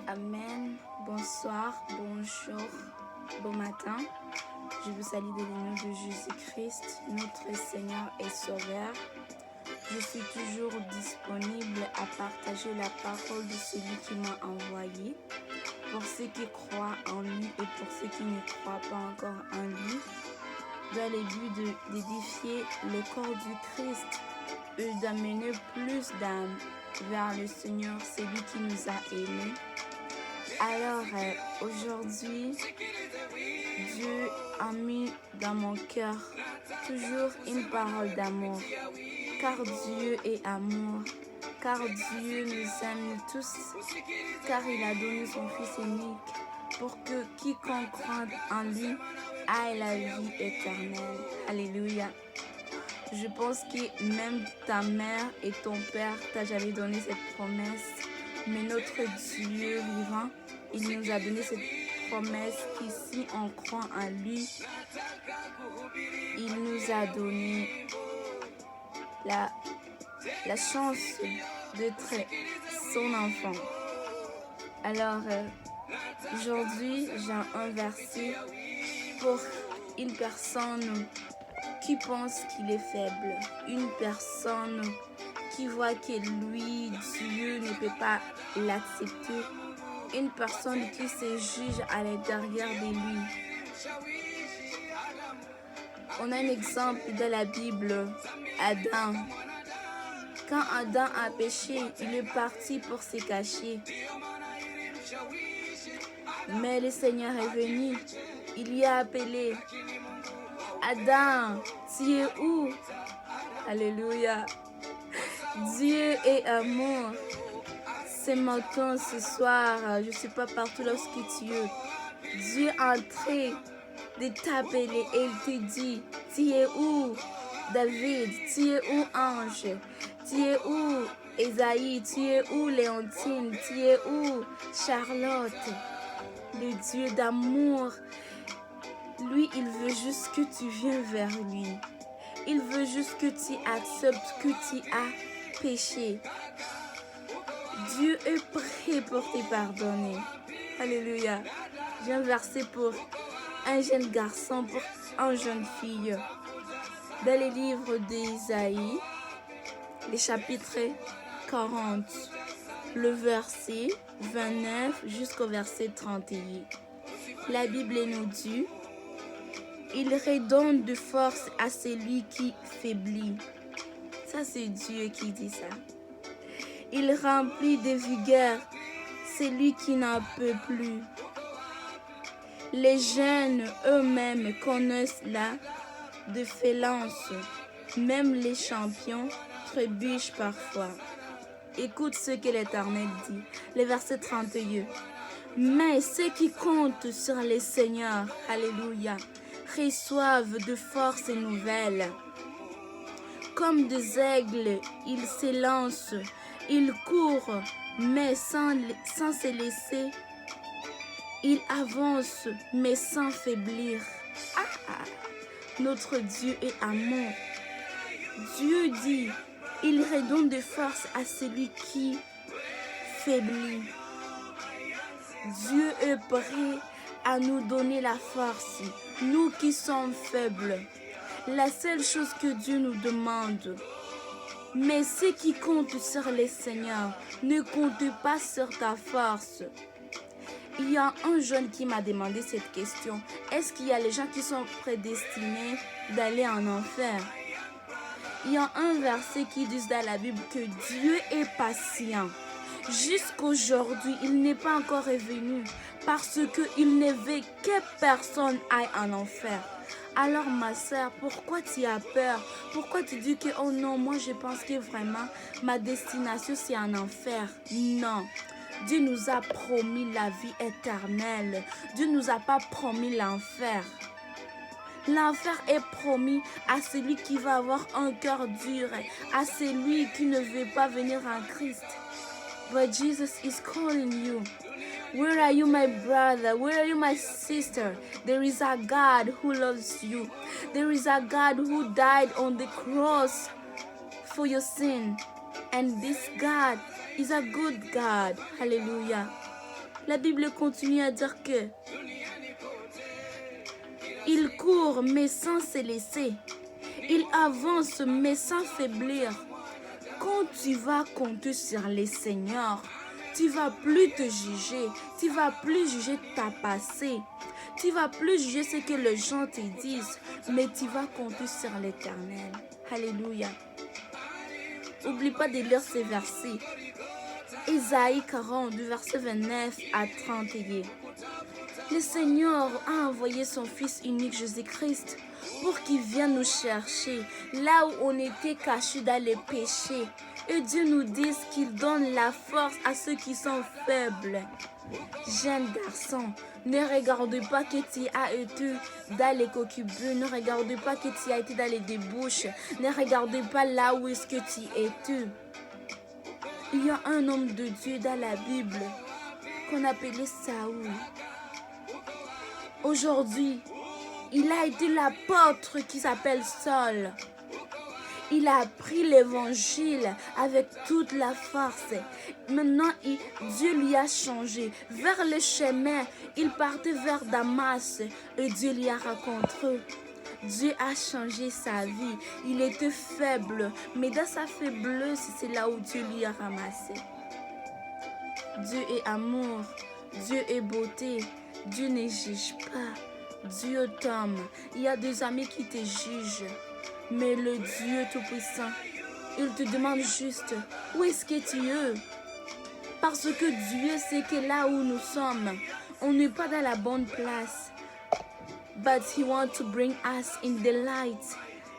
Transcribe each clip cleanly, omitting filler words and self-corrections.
Amen. Bonsoir, bonjour, bon matin. Je vous salue dans le nom de Jésus-Christ, notre Seigneur et Sauveur. Je suis toujours disponible à partager la parole de celui qui m'a envoyé. Pour ceux qui croient en lui et pour ceux qui ne croient pas encore en lui, dans le but d'édifier le corps du Christ et d'amener plus d'âmes vers le Seigneur, celui qui nous a aimés. Alors aujourd'hui, Dieu a mis dans mon cœur toujours une parole d'amour, car Dieu est amour, car Dieu nous aime tous, car il a donné son Fils unique pour que quiconque croit en lui ait la vie éternelle. Alléluia. Je pense que même ta mère et ton père t'ont jamais donné cette promesse, mais notre Dieu vivant, il nous a donné cette promesse qu'ici on croit en lui, il nous a donné la chance d'être son enfant. Alors aujourd'hui, j'ai un verset pour une personne qui pense qu'il est faible, une personne qui voit que lui, Dieu ne peut pas l'accepter, une personne qui se juge à l'intérieur de lui. On a un exemple dans la Bible, Adam. Quand Adam a péché, il est parti pour se cacher. Mais le Seigneur est venu, il y a appelé. Adam, tu es où? Alléluia. Dieu est amour. Ce matin, ce soir, je ne sais pas partout lorsque tu es. Dieu est en train de t'appeler et il te dit, tu es où David? Tu es où Ange? Tu es où Esaïe? Tu es où Léontine? Tu es où Charlotte? Le Dieu d'amour, lui, il veut juste que tu viennes vers lui. Il veut juste que tu acceptes que tu as péché. Dieu est prêt pour te pardonner. Alléluia. J'ai un verset pour un jeune garçon, pour une jeune fille. Dans le livre d'Ésaïe, le chapitre 40, le verset 29 jusqu'au verset 31. La Bible nous dit, « Il redonne de force à celui qui faiblit. » Ça, c'est Dieu qui dit ça. « Il remplit de vigueur celui qui n'en peut plus. » Les jeunes eux-mêmes connaissent la défaillance. Même les champions trébuchent parfois. Écoute ce que l'Éternel dit. Le verset 31. Mais ceux qui comptent sur le Seigneur, alléluia, reçoivent de forces nouvelles. Comme des aigles, ils s'élancent, ils courent, mais sans se laisser. Ils avancent, mais sans faiblir. Notre Dieu est amour. Dieu dit, il redonne de force à celui qui faiblit. Dieu est prêt à nous donner la force, nous qui sommes faibles. La seule chose que Dieu nous demande, mais ceux qui comptent sur le Seigneur, ne comptent pas sur ta force. Il y a un jeune qui m'a demandé cette question. Est-ce qu'il y a les gens qui sont prédestinés d'aller en enfer? Il y a un verset qui dit dans la Bible que Dieu est patient. Jusqu'aujourd'hui, il n'est pas encore revenu parce qu'il ne veut que personne aille en enfer. Alors ma sœur, pourquoi tu as peur? Pourquoi tu dis que oh non, moi je pense que vraiment ma destination c'est en enfer? Non. Dieu nous a promis la vie éternelle. Dieu ne nous a pas promis l'enfer. L'enfer est promis à celui qui va avoir un cœur dur, à celui qui ne veut pas venir en Christ. But Jesus is calling you. Where are you, my brother? Where are you, my sister? There is a God who loves you. There is a God who died on the cross for your sin. And this God is a good God. Hallelujah. La Bible continue à dire que il court mais sans se laisser. Il avance mais sans faiblir. Quand tu vas compter sur les seigneurs, tu vas plus te juger. Tu vas plus juger ta passé. Tu vas plus juger ce que les gens te disent. Mais tu vas compter sur l'Éternel. Alléluia. N'oublie pas de lire ces versets. Ésaïe 40, du verset 29 à 31. Le Seigneur a envoyé son Fils unique Jésus-Christ pour qu'il vienne nous chercher là où on était cachés dans les péchés. Et Dieu nous dit qu'il donne la force à ceux qui sont faibles. Jeune garçon, ne regarde pas que tu as été dans les coquilles, ne regarde pas que tu as été dans les débouches, ne regarde pas là où est-ce que tu étais. Il y a un homme de Dieu dans la Bible qu'on appelait Saül. Aujourd'hui, il a été l'apôtre qui s'appelle Saul. Il a appris l'évangile avec toute la force. Maintenant, Dieu lui a changé. Vers le chemin, il partait vers Damas et Dieu lui a rencontré. Dieu a changé sa vie. Il était faible, mais dans sa faiblesse, c'est là où Dieu lui a ramassé. Dieu est amour, Dieu est beauté, Dieu ne juge pas, Dieu t'aime. Il y a des amis qui te jugent, mais le Dieu Tout-Puissant, il te demande juste, où est-ce que tu es? Parce que Dieu sait que là où nous sommes, on n'est pas dans la bonne place. But He wants to bring us in the light,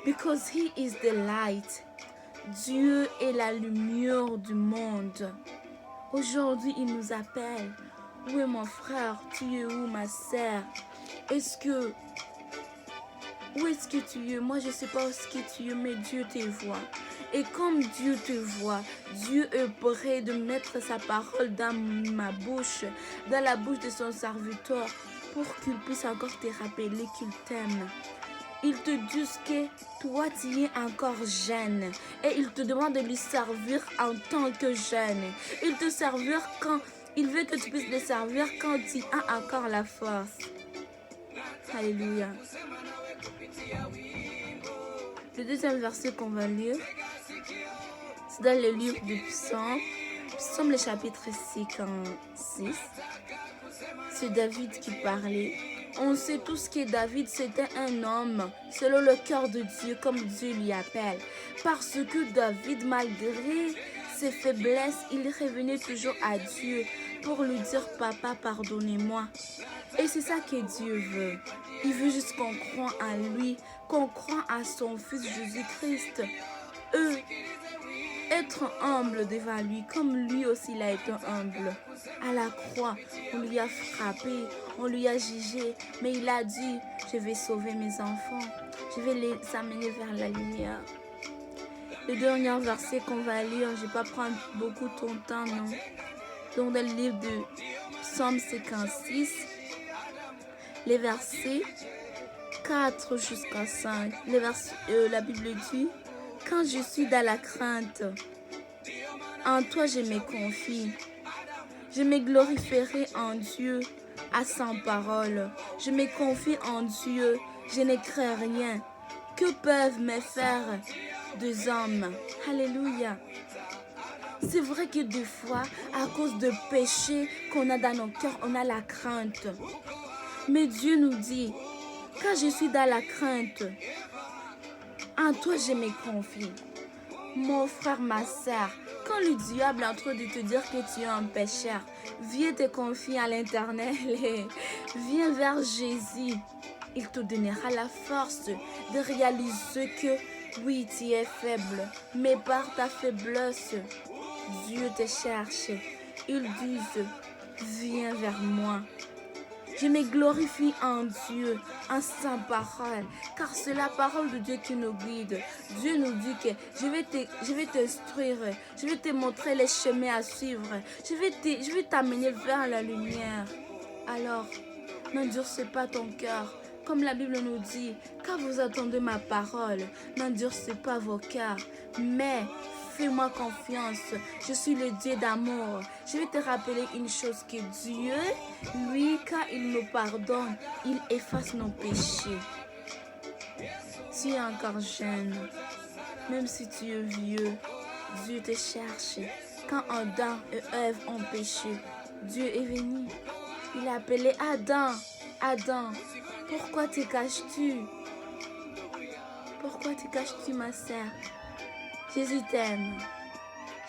because He is the light. Dieu est la lumière du monde. Aujourd'hui, il nous appelle. Où est mon frère? Tu es où, ma sœur? Où est-ce que tu es? Moi, je ne sais pas où est-ce que tu es, mais Dieu te voit. Et comme Dieu te voit, Dieu est prêt de mettre sa parole dans ma bouche, dans la bouche de son serviteur, pour qu'il puisse encore te rappeler qu'il t'aime. Il te dit que toi, tu es encore jeune. Et il te demande de lui servir en tant que jeune. Il te servir quand il veut que tu puisses le servir quand tu as encore la force. Alléluia. Le deuxième verset qu'on va lire, c'est dans le livre du Psaume. Psaume le chapitre 56. C'est David qui parlait. On sait tous que David, c'était un homme selon le cœur de Dieu, comme Dieu lui appelle. Parce que David, malgré ses faiblesses, il revenait toujours à Dieu pour lui dire, papa, pardonnez-moi. Et c'est ça que Dieu veut. Il veut juste qu'on croit en lui, qu'on croit à son Fils Jésus-Christ. Être humble devant lui, comme lui aussi il a été humble. À la croix, on lui a frappé, on lui a jugé, mais il a dit, je vais sauver mes enfants, je vais les amener vers la lumière. Le dernier verset qu'on va lire, je ne vais pas prendre beaucoup ton temps, non. Donc dans le livre de Psaume 56, les versets 4 jusqu'à 5, la Bible dit, quand je suis dans la crainte, en toi je me confie. Je me glorifierai en Dieu à sans parole. Je me confie en Dieu, je ne crains rien. Que peuvent me faire des hommes? Alléluia. C'est vrai que des fois, à cause de péchés qu'on a dans nos cœurs, on a la crainte. Mais Dieu nous dit, quand je suis dans la crainte, en toi je me confie. Mon frère, ma soeur, quand le diable est en train de te dire que tu es un pécheur, viens te confier à l'Éternel et viens vers Jésus. Il te donnera la force de réaliser que oui, tu es faible, mais par ta faiblesse, Dieu te cherche. Ils disent, viens vers moi. Je me glorifie en Dieu, en sa parole, car c'est la parole de Dieu qui nous guide. Dieu nous dit que je vais t'instruire, je vais te montrer les chemins à suivre, je vais t'amener vers la lumière. Alors, n'endurcez pas ton cœur, comme la Bible nous dit, quand vous attendez ma parole, n'endurcez pas vos cœurs, mais fais-moi confiance. Je suis le Dieu d'amour. Je vais te rappeler une chose, que Dieu, lui, quand il nous pardonne, il efface nos péchés. Tu es encore jeune, même si tu es vieux, Dieu te cherche. Quand Adam et Ève ont péché, Dieu est venu. Il a appelé Adam. Adam, pourquoi te caches-tu? Pourquoi te caches-tu, ma sœur? Jésus t'aime.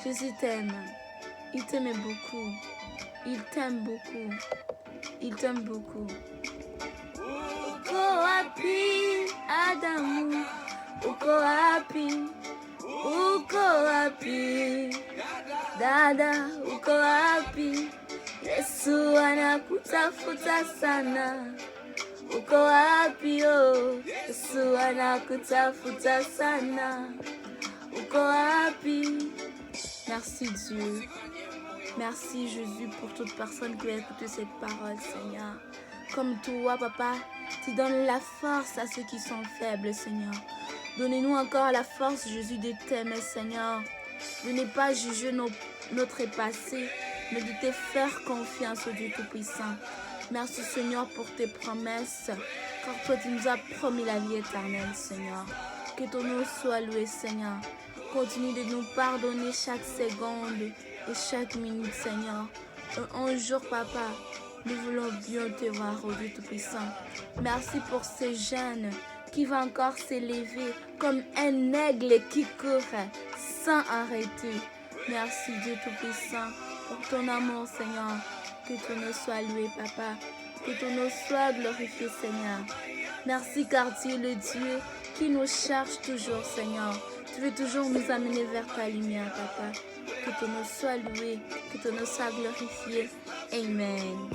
Jésus t'aime. Il t'aime beaucoup. Il t'aime beaucoup. Il t'aime beaucoup. Uko wapi, Adamu? Uko wapi? Uko wapi? Dada, uko wapi? Yesu anakutafuta sana. Uko wapi oh? Yesu anakutafuta sana. Uko wapi? Merci Dieu. Merci Jésus pour toute personne qui va écouter cette parole, Seigneur. Comme toi, Papa, tu donnes la force à ceux qui sont faibles, Seigneur. Donnez-nous encore la force, Jésus, de t'aimer, Seigneur. De ne pas juger notre passé, mais de te faire confiance au Dieu Tout-Puissant. Merci, Seigneur, pour tes promesses, car toi, tu nous as promis la vie éternelle, Seigneur. Que ton nom soit loué, Seigneur. Continue de nous pardonner chaque seconde et chaque minute, Seigneur. Un jour, Papa, nous voulons bien te voir, au Dieu Tout-Puissant. Merci pour ces jeunes qui vont encore s'élever comme un aigle qui court sans arrêter. Merci, Dieu Tout-Puissant, pour ton amour, Seigneur. Que ton nom soit loué, Papa. Que ton nom soit glorifié, Seigneur. Merci, car tu es le Dieu qui nous cherche toujours, Seigneur. Tu veux toujours nous amener vers ta lumière, Papa. Que ton nom soit loué, que ton nom soit glorifié. Amen.